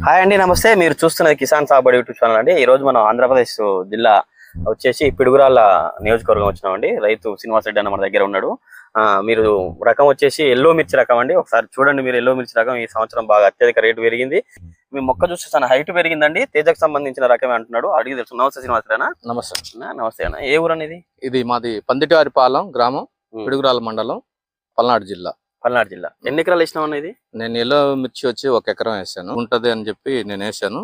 Hi అండి, నమస్తే. మీరు చూస్తున్నది కిసాన్ సాగుబడి యూట్యూబ్ ఛానల్ అండి. ఈ రోజు మనం ఆంధ్రప్రదేశ్ జిల్లా వచ్చేసి పిడుగురాళ్ళ నియోజకవర్గం వచ్చినామండి. రైతు శ్రీనివాస్ రెడ్డి అన్న మన దగ్గర ఉన్నాడు. మీరు రకం వచ్చేసి ఎల్లో మిర్చి రకం అండి. ఒకసారి చూడండి, మీరు ఎల్లో మిర్చి రకం ఈ సంవత్సరం బాగా అత్యధిక రేటు పెరిగింది. మీ మొక్క చూస్తే తన హైట్ పెరిగిందండి. తేజకు సంబంధించిన రకమే అంటున్నాడు, అడిగి తెలుసు. నమస్తే శ్రీనివాస్ రెడ్డి అన్న. నమస్తే. నమస్తే అన్న. ఏ ఊరు అనేది? ఇది మాది పందిటివారిపాలెం గ్రామం, పిడుగురాళ్ళ మండలం, పల్నాడు జిల్లా. పల్నాడు జిల్లా. ఎన్ని ఎకరాలు వేసినావు అన్న ఇది? నేను ఎల్లో మిర్చి వచ్చి 1 ఎకరం వేసాను. ఉంటది అని చెప్పి నేను వేసాను.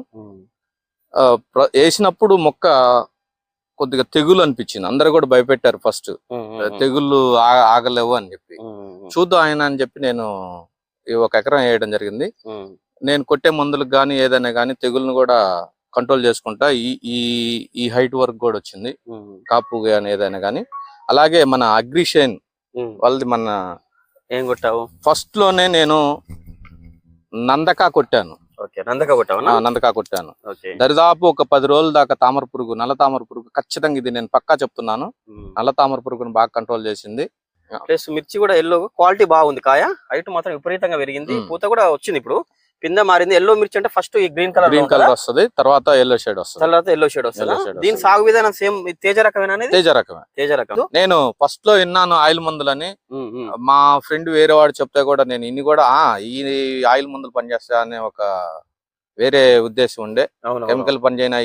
వేసినప్పుడు మొక్క కొద్దిగా తెగులు అనిపించింది. అందరు కూడా భయపెట్టారు ఫస్ట్, తెగుళ్ళు ఆగలేవు అని చెప్పి. చూద్దాం ఆయన అని చెప్పి నేను 1 ఎకరం వేయడం జరిగింది. నేను కొట్టే మందులకు గానీ ఏదైనా గానీ తెగులను కూడా కంట్రోల్ చేసుకుంటా ఈ హైట్ వరకు కూడా వచ్చింది. కాపు గానీ ఏదైనా గానీ. అలాగే మన అగ్రిషైన్ వాళ్ళది మన ఏం కొట్టావు? ఫస్ట్ లోనే నేను నందకా కొట్టాను. నందకా కొట్టాను. దరిదాపు ఒక 10 రోజుల దాకా తామర పురుగు, నల్ల తామర పురుగు, ఖచ్చితంగా ఇది నేను పక్కా చెప్తున్నాను, నల్ల తామర పురుగును బాగా కంట్రోల్ చేసింది. ప్లస్ మిర్చి కూడా ఎల్లో క్వాలిటీ బాగుంది. కాయ హైట్ మాత్రం విపరీతంగా పెరిగింది. పూత కూడా వచ్చింది. ఇప్పుడు పిందె మారింది. ఎల్లో మిర్చి అంటే ఫస్ట్ ఈ గ్రీన్ కలర్ వస్తుంది, తర్వాత ఎల్లో షేడ్ వస్తుంది. దీని సాగు విధానం సేమ్ తేజ రకమేనా? తేజ రకం. నేను ఫస్ట్ లో విన్నాను ఆయిల్ మందులని. మా ఫ్రెండ్ వేరే వాడు చెప్తే కూడా నేను ఇన్ని కూడా ఈ ఆయిల్ మందులు పనిచేస్తా అనే ఒక వేరే ఉద్దేశం ఉండే. కెమికల్ పని చేయన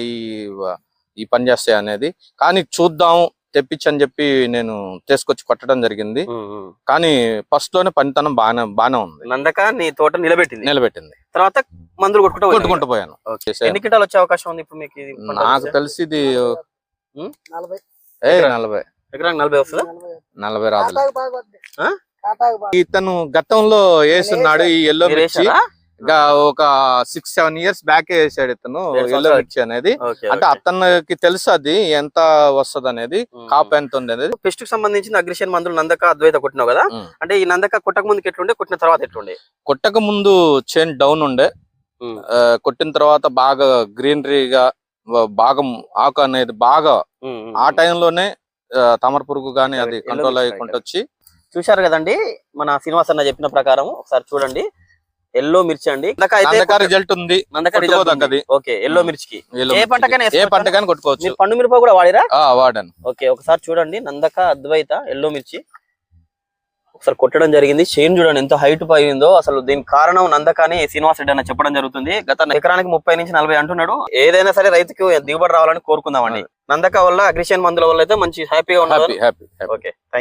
ఈ పని చేస్తాయి అనేది. కానీ చూద్దాం తెప్పించని చెప్పి నేను తీసుకొచ్చి కొట్టడం జరిగింది. కానీ ఫస్ట్ లోనే పనితనం బాగానే ఉంది. నందక నీ తోట నిలబెట్టింది. తర్వాత మందులు కొట్టుకుంటూ పోయాను. ఎన్ని క్వింటాలు వచ్చే అవకాశం ఉంది ఇప్పుడు మీకు? నాకు తెలిసి ఇది 40 ఎకరానికి 40 వస్తుందా? 40 రాదు. ఇతను గతంలో వేస్తున్నాడు ఈ ఎల్లో మిర్చి. ఒక 6-7 ఇయర్స్ బ్యాక్ వేసాడు ఇతను ఎల్లో మిర్చి అనేది. అంటే అతనికి తెలుసు అది ఎంత వస్తుంది అనేది, కాపు ఎంత ఉంది అనేది. పెస్ట్ కి సంబంధించిన అగ్రిషన్ మందులు నందక అద్వైత కొట్టినావు కదా, అంటే ఈ నందక కొట్టక ముందుకి ఎట్లుండే, కొట్టిన తర్వాత ఎట్లుండే? కొట్టక ముందు చైన్ డౌన్ ఉండే, కొట్టిన తర్వాత బాగా గ్రీనరీగా బాగా ఆకు అనేది బాగా ఆ టైంలోనే తామర పురుగు గానీ అది కంట్రోల్ అయ్యకుండా వచ్చి. చూశారు కదండి మన శ్రీనివాస్ అన్న చెప్పిన ప్రకారం. ఒకసారి చూడండి, ఎల్లో మిర్చి అండి. రిజల్ట్ ఉంది. ఓకే, ఎల్లో మిర్చికి ఏ పంటకైనా కొట్టుకోవచ్చు. పండు మిరప కూడా వాడిరా? వాడాను. ఓకే, ఒకసారి చూడండి, నందక అద్వైత ఎల్లో మిర్చి ఒకసారి కొట్టడం జరిగింది. చైన్ చూడండి ఎంత హైట్ పోయిందో. అసలు దీనికి కారణం నందకాని శ్రీనివాస్ రెడ్డి అన్న చెప్పడం జరుగుతుంది. గత ఎకరానికి 30 నుంచి 40 అంటున్నాడు. ఏదైనా సరే రైతుకి దిగుబడి రావాలని కోరుకుందామండి. నందక వల్ల అగ్రిషన్ మందుల వల్ల అయితే మంచి హ్యాపీగా ఉన్నది. Okay, thank you.